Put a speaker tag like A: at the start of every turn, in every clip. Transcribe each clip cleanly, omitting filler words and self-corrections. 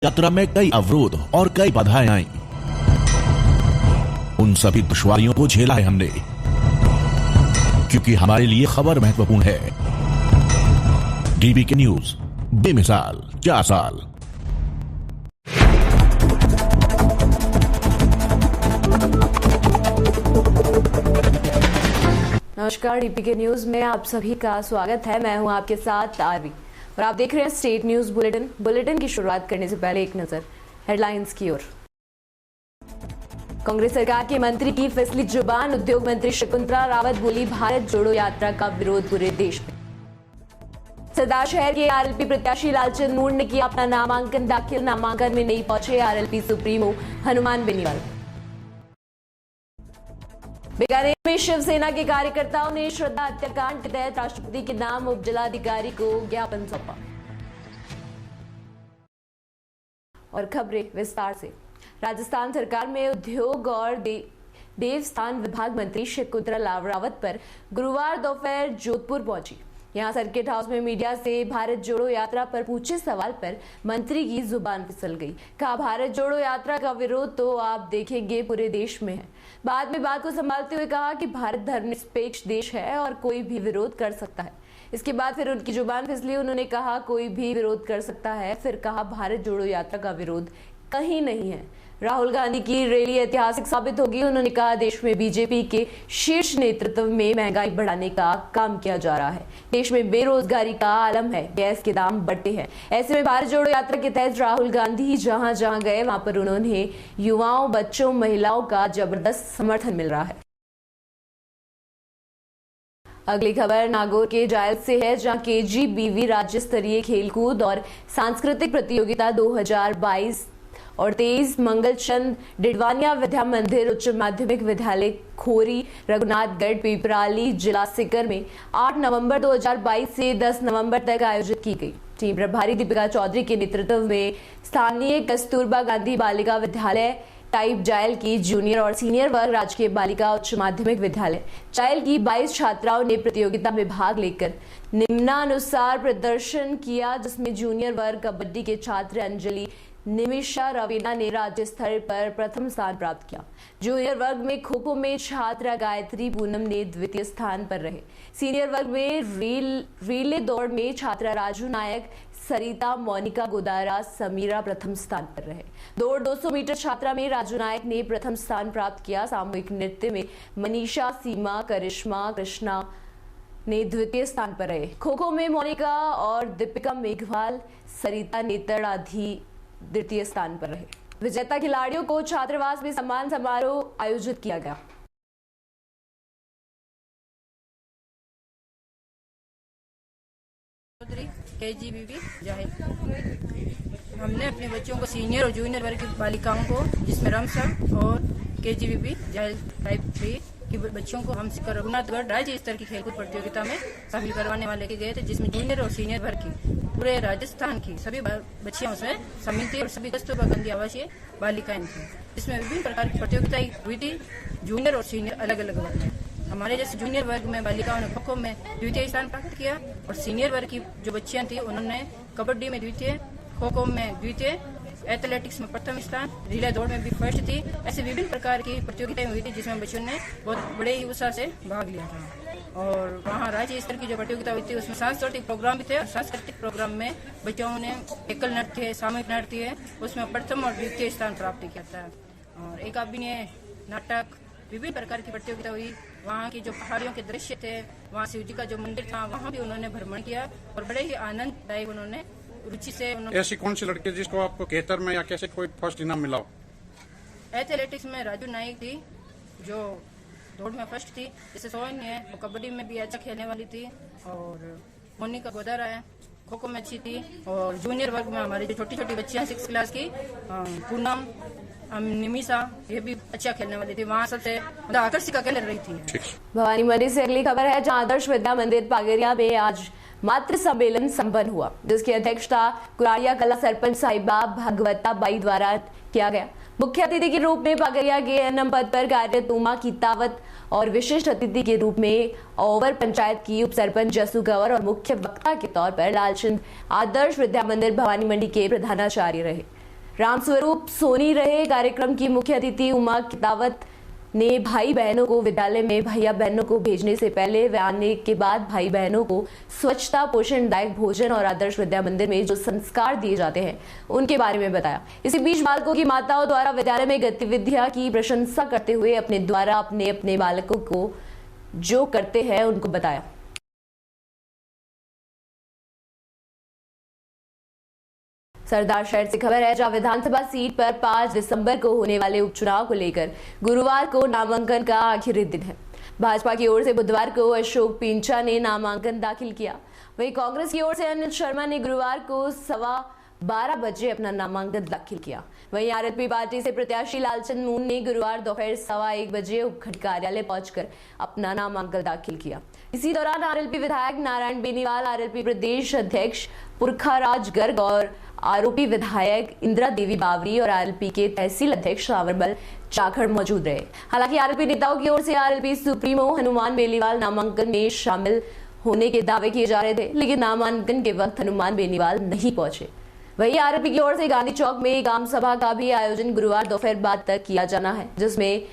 A: यात्रा में कई अवरोध और कई बाधाएं आईं। उन सभी दुश्वारियों को झेला है हमने, क्योंकि हमारे लिए खबर महत्वपूर्ण है। डीबीके न्यूज, बेमिसाल 4 साल।
B: नमस्कार, डीबीके न्यूज में आप सभी का स्वागत है। मैं हूं आपके साथ आरवी और आप देख रहे हैं स्टेट न्यूज बुलेटिन की शुरुआत करने से पहले एक नजर हेडलाइंस की ओर। कांग्रेस सरकार के मंत्री की फिसली जुबान, उद्योग मंत्री शकुंतला रावत बोली भारत जोड़ो यात्रा का विरोध पूरे देश में। सरदार शहर के आरएलपी प्रत्याशी लालचंद नूर ने किया अपना नामांकन दाखिल, नामांकन में नहीं पहुंचे आरएलपी सुप्रीमो हनुमान बेनीवाल। बीकानेर में शिवसेना के कार्यकर्ताओं ने श्रद्धा हत्याकांड के तहत राष्ट्रपति के नाम उप जिलाधिकारी को ज्ञापन सौंपा। और खबरें विस्तार से। राजस्थान सरकार में उद्योग और देवस्थान विभाग मंत्री शकुंतला रावत पर गुरुवार दोपहर जोधपुर पहुंची। यहां सर्किट हाउस में मीडिया से भारत जोड़ो यात्रा पर पूछे सवाल पर मंत्री की जुबान फिसल गई। कहा, भारत जोड़ो यात्रा का विरोध तो आप देखेंगे पूरे देश में है। बाद में बात को संभालते हुए कहा कि भारत धर्मनिरपेक्ष देश है और कोई भी विरोध कर सकता है। इसके बाद फिर उनकी जुबान फिसली, उन्होंने कहा कोई भी विरोध कर सकता है, फिर कहा भारत जोड़ो यात्रा का विरोध कहीं नहीं है। राहुल गांधी की रैली ऐतिहासिक साबित होगी। उन्होंने कहा देश में बीजेपी के शीर्ष नेतृत्व में महंगाई बढ़ाने का काम किया जा रहा है। देश में बेरोजगारी का आलम है, गैस के दाम बढ़ते हैं। ऐसे में भारत जोड़ो यात्रा के तहत राहुल गांधी जहां जहां गए वहां पर उन्हें युवाओं, बच्चों, महिलाओं का जबरदस्त समर्थन मिल रहा है। अगली खबर नागौर के जायल से है, जहां केजीबीवी राज्य स्तरीय खेलकूद और सांस्कृतिक प्रतियोगिता 2022 और 23 मंगलचंद डिडवानिया विद्या मंदिर उच्च माध्यमिक विद्यालय खोरी, रघुनाथगढ़, पिपराली, जिला सीकर में 8 नवंबर 2022 से 10 नवंबर तक आयोजित की गई। टीम प्रभारी दीपिका चौधरी के नेतृत्व में स्थानीय कस्तूरबा गांधी बालिका विद्यालय टाइप जायल की जूनियर और सीनियर वर्ग राजकीय बालिका उच्च माध्यमिक विद्यालय जायल की 22 छात्राओं ने प्रतियोगिता में भाग लेकर निम्नानुसार प्रदर्शन किया, जिसमें जूनियर वर्ग कबड्डी के छात्र अंजलि निमिषा रवीना ने राज्य स्तर पर प्रथम स्थान प्राप्त किया। जूनियर वर्ग में खो खो में छात्रा गायत्री पूनम ने द्वितीय स्थान पर रहे। सीनियर वर्ग में रिले दौड़ में छात्रा राजू नायक, सरिता, मोनिका गोदारा, समीरा प्रथम स्थान पर रहे। दौड़ 200 मीटर छात्रा में राजू नायक ने प्रथम स्थान प्राप्त किया। सामूहिक नृत्य में मनीषा, सीमा, करिश्मा, कृष्णा ने द्वितीय स्थान पर रहे। खो खो में मोनिका और दीपिका मेघवाल, सरिता नेतड़ आदि द्वितीय स्थान पर रहे। विजेता खिलाड़ियों को छात्रावास में सम्मान समारोह आयोजित किया गया।
C: केजीबीवी जाहिल, हमने अपने बच्चों को सीनियर और जूनियर वर्ग की बालिकाओं को, जिसमें रमसर और केजीबीवी जाहिल टाइप 3 कि बच्चों को हम रघुनाथगढ़ राज्य स्तर की खेलकूद प्रतियोगिता में शामिल करवाने वाले के गए थे, जिसमें जूनियर और सीनियर वर्ग की पूरे राजस्थान की सभी बच्चियां उसमें शामिल थी और सभी कस्तूरबा गांधी आवासीय बालिकाएं थी। इसमें विभिन्न प्रकार की प्रतियोगिताएं हुई थी, जूनियर और सीनियर अलग अलग वर्ग में। हमारे जैसे जूनियर वर्ग में बालिकाओं ने खो खो में द्वितीय स्थान प्राप्त किया और सीनियर वर्ग की जो बच्चियां थी उन्होंने कबड्डी में द्वितीय, खो खो में द्वितीय, एथलेटिक्स में प्रथम स्थान, रिले दौड़ में भी फर्स्ट थी। ऐसे विभिन्न प्रकार की प्रतियोगिताएं हुई थी, जिसमें बच्चों ने बहुत बड़े ही उत्साह से भाग लिया था। और वहाँ राज्य स्तर की जो प्रतियोगिता हुई थी उसमें सांस्कृतिक प्रोग्राम भी थे और सांस्कृतिक प्रोग्राम में बच्चों ने एकल नृत्य, सामूहिक नृत्य, उसमें प्रथम और द्वितीय स्थान प्राप्त किया था। और एक अभिनय, नाटक, विभिन्न प्रकार की प्रतियोगिता हुई। वहाँ की जो पहाड़ियों के दृश्य थे, वहाँ शिव जी का जो मंदिर था, वहाँ भी उन्होंने भ्रमण किया और बड़े ही आनंददायक उन्होंने रुचि से।
D: ऐसी कौन सी लड़की जिसको आपको केतर में या कैसे कोई फर्स्ट इनाम मिला?
C: एथलेटिक्स में राजू नाइक थी जो दौड़ में फर्स्ट थी। जैसे सोहनी है वो कबड्डी में भी अच्छा खेलने वाली थी और मोनिका गोदारा है खो खो में अच्छी थी। और जूनियर वर्ग में हमारी जो छोटी छोटी बच्चियां 6 क्लास की पूनम, निमिषा, ये भी अच्छा खेलने वाली थी। वहाँ सबसे आकर्षिका खेल रही थी।
B: भवानी मंदिर से अगली खबर है, जहाँ आदर्श विद्या मंदिर पागरिया में आज मातृ सम्मेलन संपन्न हुआ, जिसकी अध्यक्षता कुराड़िया कला सरपंच साहिबा भगवता बाई द्वारा किया गया। मुख्य अतिथि के रूप में पागरिया के एनएम पद पर कार्यरत उमा कीतावत और विशिष्ट अतिथि के रूप में ओवर पंचायत की उप सरपंच जसू गवर और मुख्य वक्ता के तौर पर लालचंद आदर्श विद्या मंदिर भवानी मंडी के प्रधानाचार्य रहे। रामस्वरूप सोनी रहे। कार्यक्रम की मुख्य अतिथि उमा कितावत ने भाई बहनों को विद्यालय में भैया बहनों को भेजने से पहले व आने के बाद भाई बहनों को स्वच्छता, पोषणदायक भोजन और आदर्श विद्या मंदिर में जो संस्कार दिए जाते हैं उनके बारे में बताया। इसी बीच बालकों की माताओं द्वारा विद्यालय में गतिविधियां की प्रशंसा करते हुए अपने द्वारा अपने बालकों को जो करते हैं उनको बताया। सरदार शहर से खबर है, जहां विधानसभा सीट पर 5 दिसंबर को होने वाले उपचुनाव को लेकर गुरुवार को नामांकन का आखिरी दिन है। भाजपा की ओर से बुधवार को अशोक पिंचा ने नामांकन दाखिल किया। वहीं कांग्रेस की ओर से अनिल शर्मा ने गुरुवार को 12:15 बजे अपना नामांकन दाखिल किया। वहीं आरएलपी पार्टी से प्रत्याशी लालचंद मून ने गुरुवार दोपहर 1:15 बजे उपखंड कार्यालय पहुंचकर अपना नामांकन दाखिल किया। इसी दौरान आरएलपी विधायक नारायण बेनीवाल, आरएलपी प्रदेश अध्यक्ष पुरखाराज गर्ग और आरोपी विधायक इंदिरा देवी बावरी और आरएलपी के तहसील अध्यक्ष सावरमल चाखड़ मौजूद रहे। हालांकि आरएलपी नेताओं की ओर से आरएलपी सुप्रीमो हनुमान बेनीवाल नामांकन में शामिल होने के दावे किए जा रहे थे, लेकिन नामांकन के वक्त हनुमान बेनीवाल नहीं पहुंचे। वहीं आरएलपी की ओर से गांधी चौक में एक आम सभा का भी आयोजन गुरुवार दोपहर बाद तक किया जाना है, जिसमें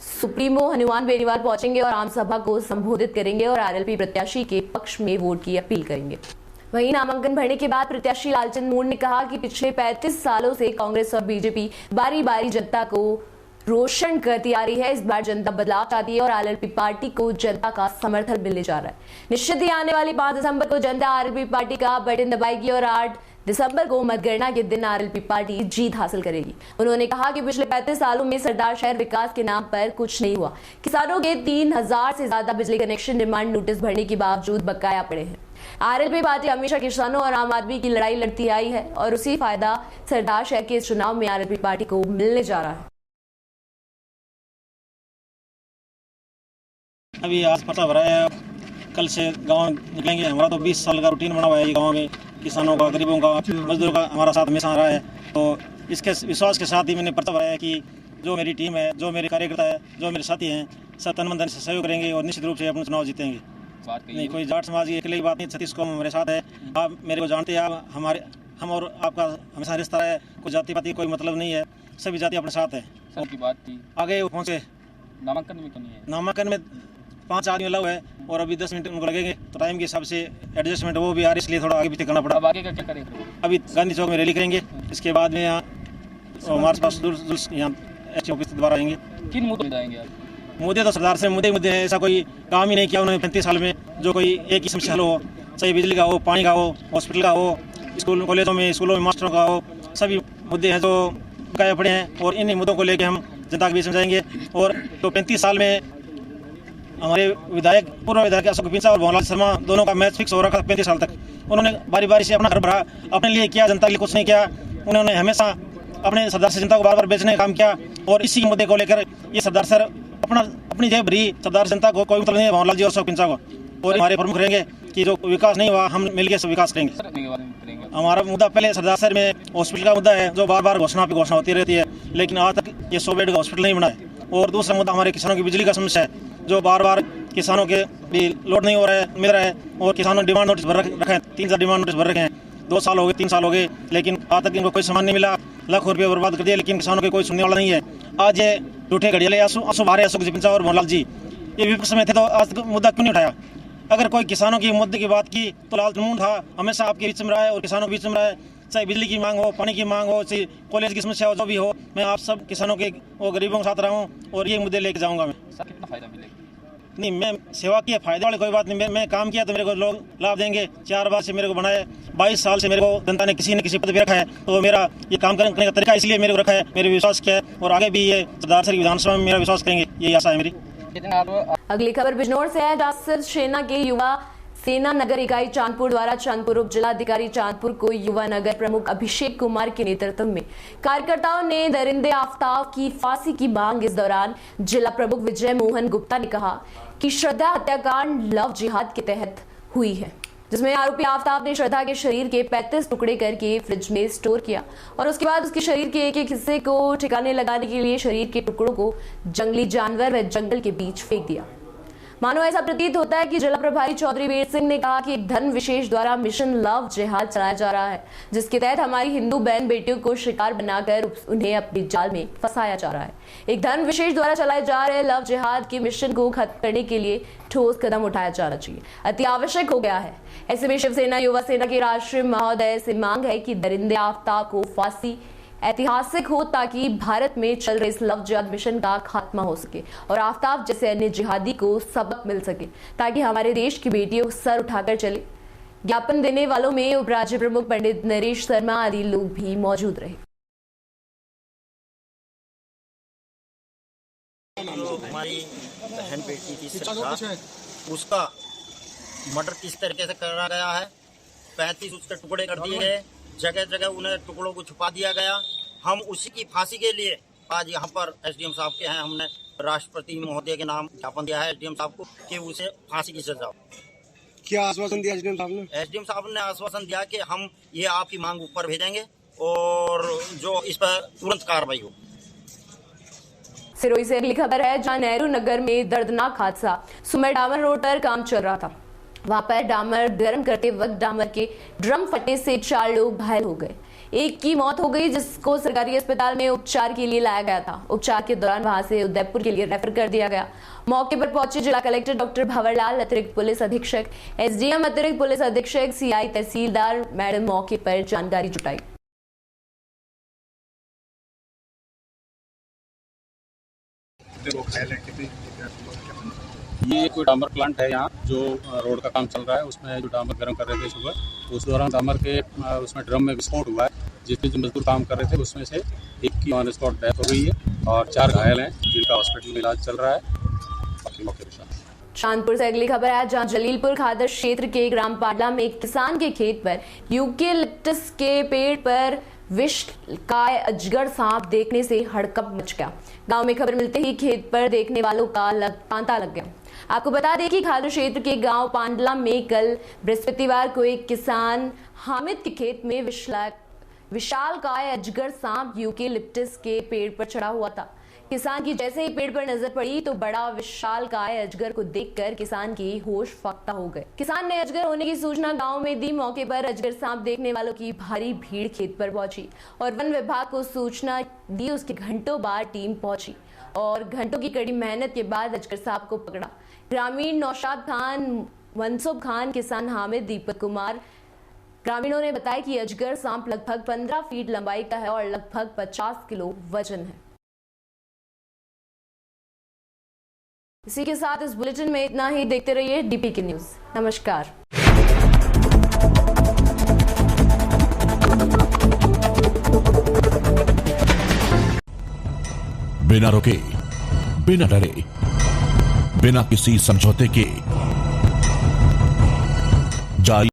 B: सुप्रीमो हनुमान बेनीवाल पहुंचेंगे और आम सभा को संबोधित करेंगे और आरएलपी प्रत्याशी के पक्ष में वोट की अपील करेंगे। वहीं नामांकन भरने के बाद प्रत्याशी लालचंद मून ने कहा कि पिछले 35 सालों से कांग्रेस और बीजेपी बारी बारी जनता को रोशन करती आ रही है। इस बार जनता बदलाव चाहती है और आरएलपी पार्टी को जनता का समर्थन मिलने जा रहा है। निश्चित ही आने वाली 5 दिसंबर को जनता आरएलपी पार्टी का बटन दबाएगी और 8 दिसंबर को मतगणना के दिन आरएलपी पार्टी जीत हासिल करेगी। उन्होंने कहा कि पिछले 35 सालों में सरदार शहर विकास के नाम पर कुछ नहीं हुआ। किसानों के 3000 से ज्यादा बिजली कनेक्शन डिमांड नोटिस भरने के बावजूद बकाया पड़े हैं। आरएलपी पार्टी हमेशा किसानों और आम आदमी की लड़ाई लड़ती आई है और उसी फायदा सरदार शहर के इस चुनाव में आरएलपी पार्टी को मिलने जा रहा है।
E: अभी आज पर्चा भरा है, कल से गांव निकलेंगे। हमारा तो 20 साल का रूटीन बना हुआ है ये गांव में, किसानों का, गरीबों का, मजदूरों का हमारा साथ हमेशा रहा है। तो इसके विश्वास के साथ ही मैंने पर्चा भरा है कि जो मेरी टीम है, जो मेरे कार्यकर्ता है, जो मेरे साथी हैं, सब तन मन धन से सहयोग करेंगे और निश्चित रूप से अपने चुनाव जीतेंगे। नहीं, कोई जाट समाज की अकेले की बात नहीं, छत्तीस कौम हमारे साथ है। आप मेरे को जानते हैं, आप हम और आपका हमेशा रिश्ता है, कोई जाति पाति कोई मतलब नहीं है, सभी जाति अपने साथ है।
F: सर की बात थी,
E: आगे वो पहुँचे।
F: नामांकन में क्यों नहीं है?
E: नामांकन में 5 आदमी अलग है और अभी 10 मिनट उनको लगेंगे, तो टाइम के हिसाब से एडजस्टमेंट वो भी आ रही, इसलिए थोड़ा आगे पीछे करना पड़ा।
F: अब आगे का क्या करेंगे?
E: अभी गांधी चौक में रैली करेंगे, इसके बाद में यहाँ हमारे पास यहाँ एसटी ऑफिस द्वारा आएंगे।
F: किन मुद्दों में जाएंगे आप?
E: मुद्दे तो सरदार से मुद्दे हैं, ऐसा कोई काम ही नहीं किया उन्होंने 35 साल में जो कोई एक ही समस्या हल हो, चाहे बिजली का हो, पानी का हो, हॉस्पिटल का हो, स्कूल कॉलेजों में स्कूलों में मास्टरों का हो, सभी मुद्दे हैं जो बकाया पड़े हैं और इन्हीं मुद्दों को लेकर हम जनता के बीच में जाएंगे। और तो 35 साल में हमारे विधायक, पूर्व विधायक अशोक पिंचा और भवनलाल शर्मा दोनों का मैच फिक्स हो रखा 35 साल तक। उन्होंने बारी बारी से अपना घर भरा, अपने लिए किया, जनता के लिए कुछ नहीं किया। उन्होंने हमेशा अपने सरदार से जनता को बार बार बेचने का काम किया और इसी मुद्दे को लेकर ये सरदार सर अपनी जेब भरी, सरदार जनता को कोई मतलब नहीं है, भवनलाल जी और अशोक पिंचा को। और हमारे प्रमुख रहेंगे कि जो विकास नहीं हुआ हम मिलकर सब विकास करेंगे। हमारा मुद्दा पहले सरदार शहर में हॉस्पिटल का मुद्दा है, जो बार बार घोषणा पे घोषणा होती रहती है, लेकिन आज तक ये 100 बेड का हॉस्पिटल नहीं बना है। और दूसरा मुद्दा हमारे किसानों की बिजली का समस्या है, जो बार बार किसानों के भी लोड नहीं हो रहा है, मिल रहा है और किसानों ने डिमांड नोटिस भर रखे हैं, 3000 डिमांड नोटिस भर रखे हैं। 2 साल हो गए, 3 साल हो गए, लेकिन आज तक इनको कोई सामान नहीं मिला। लाखों रुपये बर्बाद कर दिए, लेकिन किसानों के कोई सुनने वाला नहीं है। आज ये झूठे घड़ियाले आंसू बारे अशोक जी पिंचा और भवनलाल जी ये विपक्ष में थे, तो आज तक मुद्दा क्यों नहीं उठाया? अगर कोई किसानों की मुद्दे की बात की तो लालचंद मून था, हमेशा आपके बीच में रहा है और किसानों के बीच में रहा है। चाहे बिजली की मांग हो, पानी की मांग हो, चाहे कॉलेज की समस्या हो, जो भी हो, मैं आप सब किसानों के और गरीबों के साथ रहा हूँ और ये मुद्दे लेके जाऊँगा मैं।
F: सर कितना फायदा मिलेगा?
E: नहीं, मैं सेवा की फायदा वाली कोई बात नहीं, मैं काम किया तो मेरे को लोग लाभ देंगे। 4 बार से मेरे को बनाए, 22 साल से मेरे को जनता ने किसी न किसी पद पर रखा है, तो मेरा ये काम करने का तरीका इसलिए मेरे को रखा है, मेरे विश्वास किया है और आगे भी ये सरदार सर की विधानसभा में मेरा विश्वास करेंगे, यही आशा है मेरी।
B: अगली खबर बिजनौर से है, जहां सेना के युवा सेना नगर इकाई चांदपुर द्वारा चांदपुर उप जिलाधिकारी चांदपुर को युवा नगर प्रमुख अभिषेक कुमार के नेतृत्व में कार्यकर्ताओं ने दरिंदे आफ्ताब की फांसी की मांग। इस दौरान जिला प्रमुख विजय मोहन गुप्ता ने कहा कि श्रद्धा हत्याकांड लव जिहाद के तहत हुई है, जिसमें आरोपी आफ्ताब ने श्रद्धा के शरीर के 35 टुकड़े करके फ्रिज में स्टोर किया और उसके बाद उसके शरीर के एक हिस्से को ठिकाने लगाने के लिए शरीर के टुकड़ों को जंगली जानवर व जंगल के बीच फेंक दिया। मानो ऐसा प्रतीत होता है कि जिला प्रभारी चौधरी वीर सिंह ने कहा कि एक धन विशेष द्वारा मिशन लव जिहाद चलाया जा रहा है, जिसके तहत हमारी हिंदू बहन बेटियों को शिकार बनाकर उन्हें अपने जाल में फंसाया जा रहा है। एक धन विशेष द्वारा चलाए जा रहे लव जिहाद के मिशन को खत्म करने के लिए ठोस कदम उठाया जाना चाहिए, अति आवश्यक हो गया है। ऐसे में शिवसेना युवा सेना के राष्ट्रीय महोदय से मांग है कि दरिंदे आफ्ताब को फांसी ऐतिहासिक हो, ताकि भारत में चल रहे इस लव जिहाद मिशन का खात्मा हो सके और आफ्ताब जैसे अन्य जिहादी को सबक मिल सके, ताकि हमारे देश की बेटियों सर उठाकर चले। ज्ञापन देने वालों में उपराज्य प्रमुख पंडित नरेश शर्मा आदि लोग भी मौजूद रहे।
G: हमारी बहन बेटी की सरकार, उसका मर्डर किस तरीके से करा गया है, 35 उसके टुकड़े कर दिए गए, जगह जगह उन्हें टुकड़ों को छुपा दिया गया। हम उसी की फांसी के लिए आज यहाँ पर एसडीएम साहब के हैं, हमने राष्ट्रपति महोदय के नाम ज्ञापन दिया है एसडीएम साहब को कि उसे फांसी की सजा हो।
H: क्या आश्वासन दिया एसडीएम साहब ने?
G: एसडीएम साहब ने आश्वासन दिया कि हम ये आपकी मांग ऊपर भेजेंगे और जो इस पर तुरंत कार्रवाई हो।
B: सिरोही से अगली खबर है, जहां नेहरू नगर में दर्दनाक हादसा। सुमेर डामर रोड पर काम चल रहा था, वहां पर डामर गर्म करते वक्त डामर के ड्रम फटने से 4 लोग घायल हो गए। एक की मौत हो गई, जिसको सरकारी अस्पताल में उपचार के लिए लाया गया था। उपचार के दौरान वहां से उदयपुर के लिए रेफर कर दिया गया। मौके पर पहुंचे जिला कलेक्टर डॉक्टर भंवरलाल, अतिरिक्त पुलिस अधीक्षक, एसडीएम, अतिरिक्त पुलिस अधीक्षक, सीआई, तहसीलदार मैडम मौके पर जानकारी जुटाई।
I: ये कोई डामर प्लांट है यहाँ, जो रोड का काम चल रहा है, उसमें जो डामर गर्म कर रहे थे सुबह, तो उस दौरान डामर के उसमें ड्रम में विस्फोट हुआ है, जिसमें जो मजदूर काम कर रहे थे उसमें से एक की ऑन स्पॉट डेथ हो गई है और 4 घायल हैं, जिनका हॉस्पिटल में इलाज चल रहा है। बाकी मौके पर
B: चांदपुर से अगली खबर है, जहां जलीलपुर खादर क्षेत्र के ग्राम पाडला में एक किसान के खेत पर यूकेलिप्टस के पेड़ पर विषकाय अजगर सांप देखने से हड़कंप मच गया। गांव में खबर मिलते ही खेत पर देखने वालों का तांता लग गया। आपको बता दें कि खादर क्षेत्र के गांव पांडला में कल बृहस्पतिवार को एक किसान हामिद के खेत में विशालकाय अजगर सांप यूकेलिप्टस के पेड़ पर चढ़ा हुआ था। किसान की जैसे ही पेड़ पर नजर पड़ी तो बड़ा विशालकाय अजगर को देखकर किसान की होश फक्ता हो गए। किसान ने अजगर होने की सूचना गांव में दी। मौके पर अजगर सांप देखने वालों की भारी भीड़ खेत पर पहुंची और वन विभाग को सूचना दी। उसके घंटों बाद टीम पहुंची और घंटों की कड़ी मेहनत के बाद अजगर सांप को पकड़ा। ग्रामीण नौशाद खान, मनसूब खान, किसान हामिद, दीपक कुमार, ग्रामीणों ने बताया कि अजगर सांप लगभग 15 फीट लंबाई का है और लगभग 50 किलो वजन है। इसी के साथ इस बुलेटिन में इतना ही। देखते रहिए डीपी की न्यूज। नमस्कार।
A: बिना रुके, बिना डरे, बिना किसी समझौते के जारी